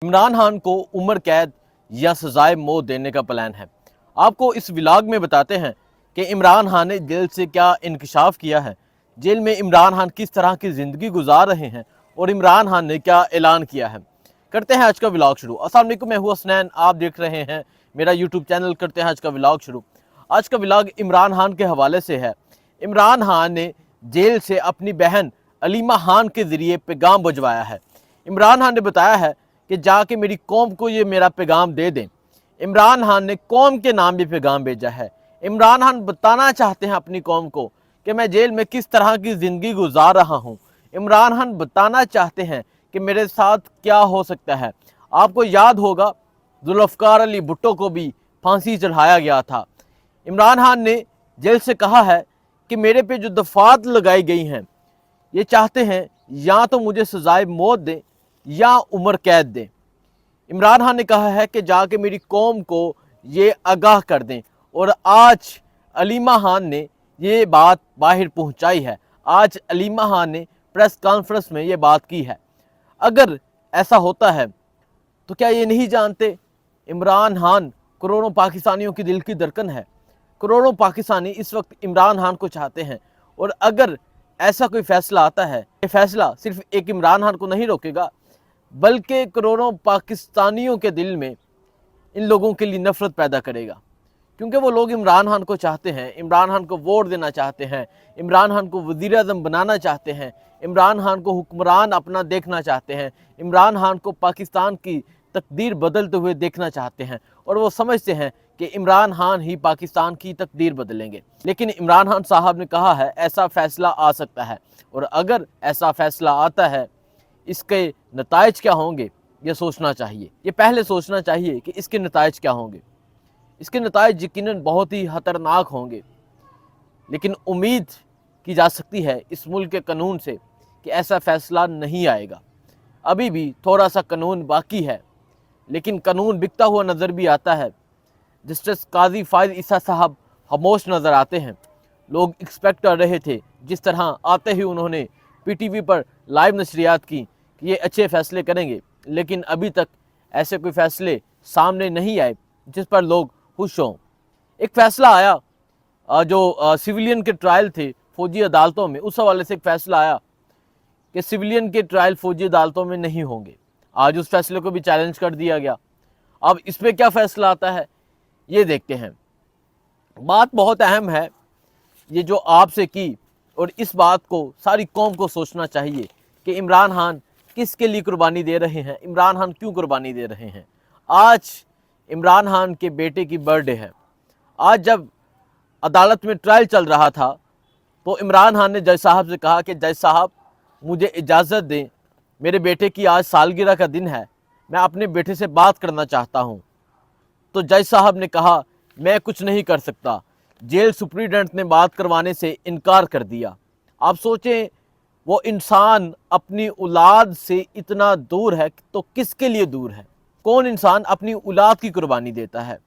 इमरान खान को उम्र कैद या सजाए मौत देने का प्लान है। आपको इस व्लॉग में बताते हैं कि इमरान खान ने जेल से क्या इंकशाफ किया है, जेल में इमरान खान किस तरह की ज़िंदगी गुजार रहे हैं और इमरान खान ने क्या ऐलान किया है। करते हैं आज का व्लॉग शुरू। अस्सलाम वालेकुम, मैं हूं हसनैन, आप देख रहे हैं मेरा यूट्यूब चैनल। करते हैं आज का व्लॉग शुरू। आज का व्लॉग इमरान खान के हवाले से है। इमरान खान ने जेल से अपनी बहन अलीमा खान के ज़रिए पैगाम भिजवाया है। इमरान खान ने बताया है कि जाके मेरी कौम को ये मेरा पैगाम दे दें। इमरान खान ने कौम के नाम भी पैगाम भेजा है। इमरान खान बताना चाहते हैं अपनी कौम को कि मैं जेल में किस तरह की ज़िंदगी गुजार रहा हूँ। इमरान खान बताना चाहते हैं कि मेरे साथ क्या हो सकता है। आपको याद होगा जुल्फ़िकार अली भुट्टो को भी फांसी चढ़ाया गया था। इमरान खान ने जेल से कहा है कि मेरे पे जो दफ़ात लगाई गई हैं, ये चाहते हैं या तो मुझे सजाए मौत दें या उम्र कैद दें। इमरान खान ने कहा है कि जाके मेरी कौम को ये आगाह कर दें और आज अलीमा खान ने ये बात बाहर पहुंचाई है। आज अलीमा खान ने प्रेस कॉन्फ्रेंस में ये बात की है। अगर ऐसा होता है तो क्या ये नहीं जानते इमरान खान करोड़ों पाकिस्तानियों की दिल की धड़कन है। करोड़ों पाकिस्तानी इस वक्त इमरान खान को चाहते हैं और अगर ऐसा कोई फ़ैसला आता है, ये फ़ैसला सिर्फ एक इमरान खान को नहीं रोकेगा बल्कि करोड़ों पाकिस्तानियों के दिल में इन लोगों के लिए नफ़रत पैदा करेगा, क्योंकि वो लोग इमरान खान को चाहते हैं, इमरान खान को वोट देना चाहते हैं, इमरान खान को वज़ीर-ए-आज़म बनाना चाहते हैं, इमरान खान को हुक्मरान अपना देखना चाहते हैं, इमरान खान को पाकिस्तान की तकदीर बदलते हुए देखना चाहते हैं और वो समझते हैं कि इमरान खान ही पाकिस्तान की तकदीर बदलेंगे। लेकिन इमरान खान साहब ने कहा है ऐसा फ़ैसला आ सकता है और अगर ऐसा फ़ैसला आता है इसके नताइज क्या होंगे ये सोचना चाहिए। ये पहले सोचना चाहिए कि इसके नताइज क्या होंगे। इसके नताइज यकीनन बहुत ही ख़तरनाक होंगे, लेकिन उम्मीद की जा सकती है इस मुल्क के कानून से कि ऐसा फ़ैसला नहीं आएगा। अभी भी थोड़ा सा कानून बाकी है, लेकिन कानून बिकता हुआ नज़र भी आता है। जस्टिस काजी फ़ाइज़ ईसा साहब खामोश नज़र आते हैं। लोग एक्सपेक्ट कर रहे थे, जिस तरह आते ही उन्होंने PTV पर लाइव नशरियात की कि ये अच्छे फ़ैसले करेंगे, लेकिन अभी तक ऐसे कोई फ़ैसले सामने नहीं आए जिस पर लोग खुश हों। एक फ़ैसला आया जो सिविलियन के ट्रायल थे फ़ौजी अदालतों में, उस हवाले से एक फ़ैसला आया कि सिविलियन के ट्रायल फ़ौजी अदालतों में नहीं होंगे। आज उस फैसले को भी चैलेंज कर दिया गया। अब इस पर क्या फ़ैसला आता है ये देखते हैं। बात बहुत अहम है ये जो आपसे की, और इस बात को सारी कौम को सोचना चाहिए कि इमरान खान किसके लिए कुर्बानी दे रहे हैं, इमरान खान क्यों कुर्बानी दे रहे हैं। आज इमरान खान के बेटे की बर्थडे है। आज जब अदालत में ट्रायल चल रहा था तो इमरान खान ने जज साहब से कहा कि जज साहब मुझे इजाज़त दें, मेरे बेटे की आज सालगिरह का दिन है, मैं अपने बेटे से बात करना चाहता हूँ। तो जज साहब ने कहा मैं कुछ नहीं कर सकता। जेल सुप्रीडेंट ने बात करवाने से इनकार कर दिया। आप सोचें वो इंसान अपनी औलाद से इतना दूर है तो किसके लिए दूर है। कौन इंसान अपनी औलाद की कुर्बानी देता है।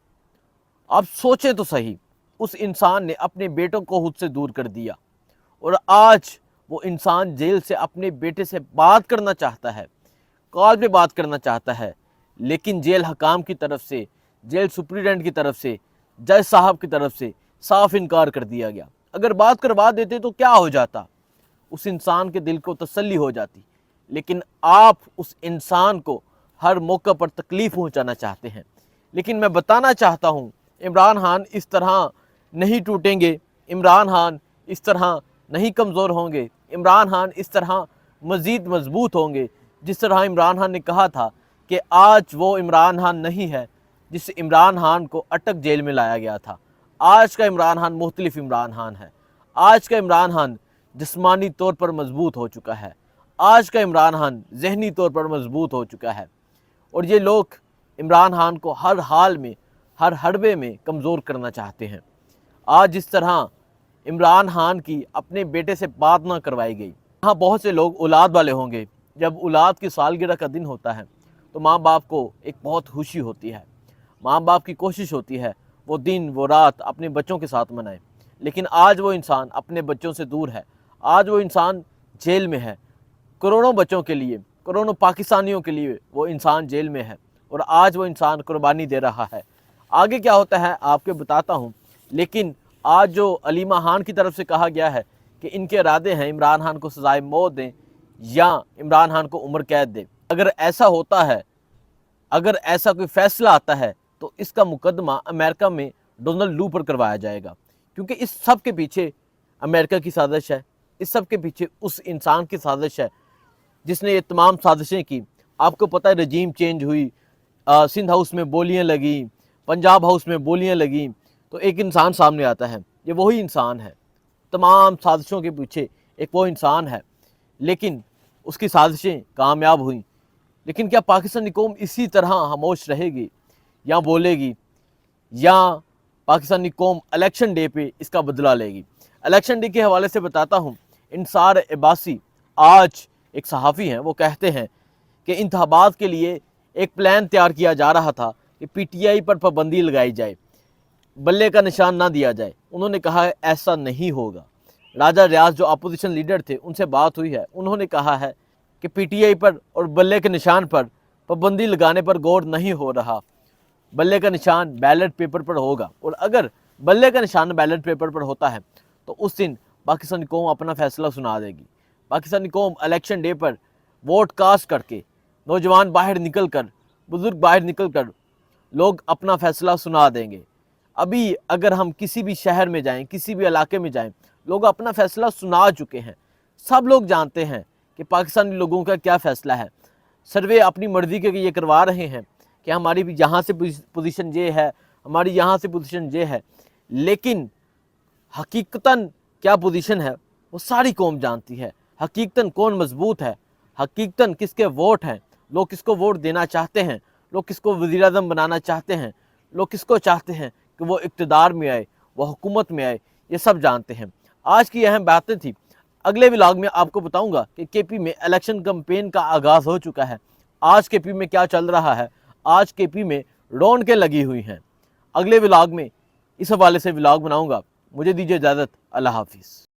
आप सोचें तो सही, उस इंसान ने अपने बेटों को खुद से दूर कर दिया और आज वो इंसान जेल से अपने बेटे से बात करना चाहता है, कॉल पे बात करना चाहता है, लेकिन जेल हकाम की तरफ से, जेल सुप्रीडेंट की तरफ से, जज साहब की तरफ से साफ इनकार कर दिया गया। अगर बात करवा देते तो क्या हो जाता, उस इंसान के दिल को तसल्ली हो जाती। लेकिन आप उस इंसान को हर मौके पर तकलीफ़ पहुंचाना चाहते हैं। लेकिन मैं बताना चाहता हूं इमरान खान इस तरह नहीं टूटेंगे, इमरान खान इस तरह नहीं कमज़ोर होंगे, इमरान खान इस तरह मज़ीद मजबूत होंगे। जिस तरह इमरान खान ने कहा था कि आज वो इमरान खान नहीं है जिस इमरान खान को अटक जेल में लाया गया था। आज का इमरान खान मुख्तलिफ इमरान खान है। आज का इमरान खान जिस्मानी तौर पर मजबूत हो चुका है। आज का इमरान खान जहनी तौर पर मजबूत हो चुका है और ये लोग इमरान खान को हर हाल में, हर हड़बे में कमज़ोर करना चाहते हैं। आज जिस तरह इमरान खान की अपने बेटे से बात ना करवाई गई, हाँ बहुत से लोग औलाद वाले होंगे, जब औलाद की सालगिरह का दिन होता है तो माँ बाप को एक बहुत खुशी होती है। माँ बाप की कोशिश होती है वो दिन वो रात अपने बच्चों के साथ मनाए, लेकिन आज वो इंसान अपने बच्चों से दूर है। आज वो इंसान जेल में है। करोड़ों बच्चों के लिए करोड़ों पाकिस्तानियों के लिए वो इंसान जेल में है और आज वो इंसान कुर्बानी दे रहा है। आगे क्या होता है आपको बताता हूँ, लेकिन आज जो अलीमा खान की तरफ से कहा गया है कि इनके इरादे हैं इमरान खान को सज़ाए मौत दें या इमरान खान को उम्र कैद दें। अगर ऐसा होता है, अगर ऐसा कोई फ़ैसला आता है तो इसका मुकदमा अमेरिका में डोनाल्ड लू पर करवाया जाएगा, क्योंकि इस सब के पीछे अमेरिका की साजिश है, इस सब के पीछे उस इंसान की साजिश है जिसने ये तमाम साजिशें की। आपको पता है रजीम चेंज हुई, सिंध हाउस में बोलियां लगी, पंजाब हाउस में बोलियां लगी, तो एक इंसान सामने आता है, ये वही इंसान है। तमाम साजिशों के पीछे एक वो इंसान है, लेकिन उसकी साजिशें कामयाब हुई। लेकिन क्या पाकिस्तानी कौम इसी तरह खामोश रहेगी या बोलेगी, या पाकिस्तानी कौम इलेक्शन डे पे इसका बदला लेगी? इलेक्शन डे के हवाले से बताता हूँ। इंसार अब्बासी आज एक सहाफ़ी हैं, वो कहते हैं कि इंतखाबात के लिए एक प्लान तैयार किया जा रहा था कि पीटीआई पर पाबंदी लगाई जाए, बल्ले का निशान ना दिया जाए। उन्होंने कहा है ऐसा नहीं होगा। राजा रियाज जो अपोजिशन लीडर थे उनसे बात हुई है, उन्होंने कहा है कि पीटीआई पर और बल्ले के निशान पर पाबंदी लगाने पर गौर नहीं हो रहा। बल्ले का निशान बैलेट पेपर पर होगा, और अगर बल्ले का निशान बैलेट पेपर पर होता है तो उस दिन पाकिस्तानी कौम अपना फ़ैसला सुना देगी। पाकिस्तानी कौम इलेक्शन डे पर वोट कास्ट करके, नौजवान बाहर निकल कर, बुज़ुर्ग बाहर निकल कर लोग अपना फ़ैसला सुना देंगे। अभी अगर हम किसी भी शहर में जाएं, किसी भी इलाके में जाएं, लोग अपना फ़ैसला सुना चुके हैं। सब लोग जानते हैं कि पाकिस्तानी लोगों का क्या फ़ैसला है। सर्वे अपनी मर्ज़ी के ये करवा रहे हैं कि हमारी भी यहाँ से पोजीशन ये है, हमारी यहाँ से पोजीशन ये है, लेकिन हकीकतन क्या पोजीशन है वो सारी कौम जानती है। हकीकतन कौन मजबूत है, हकीकतन किसके वोट हैं, लोग किसको वोट देना चाहते हैं, लोग किसको वज़ीर-ए-आज़म बनाना चाहते हैं, लोग किसको चाहते हैं कि वो इक़्तिदार में आए, वो हुकूमत में आए, ये सब जानते हैं। आज की अहम बातें थी। अगले व्लॉग में आपको बताऊंगा कि केपी में इलेक्शन कैंपेन का आगाज़ हो चुका है। आज केपी में क्या चल रहा है, आज केपी में रौनकें लगी हुई हैं। अगले व्लॉग में इस हवाले से व्लॉग बनाऊंगा। मुझे दीजिए इजाज़त। अल्लाह हाफिज़।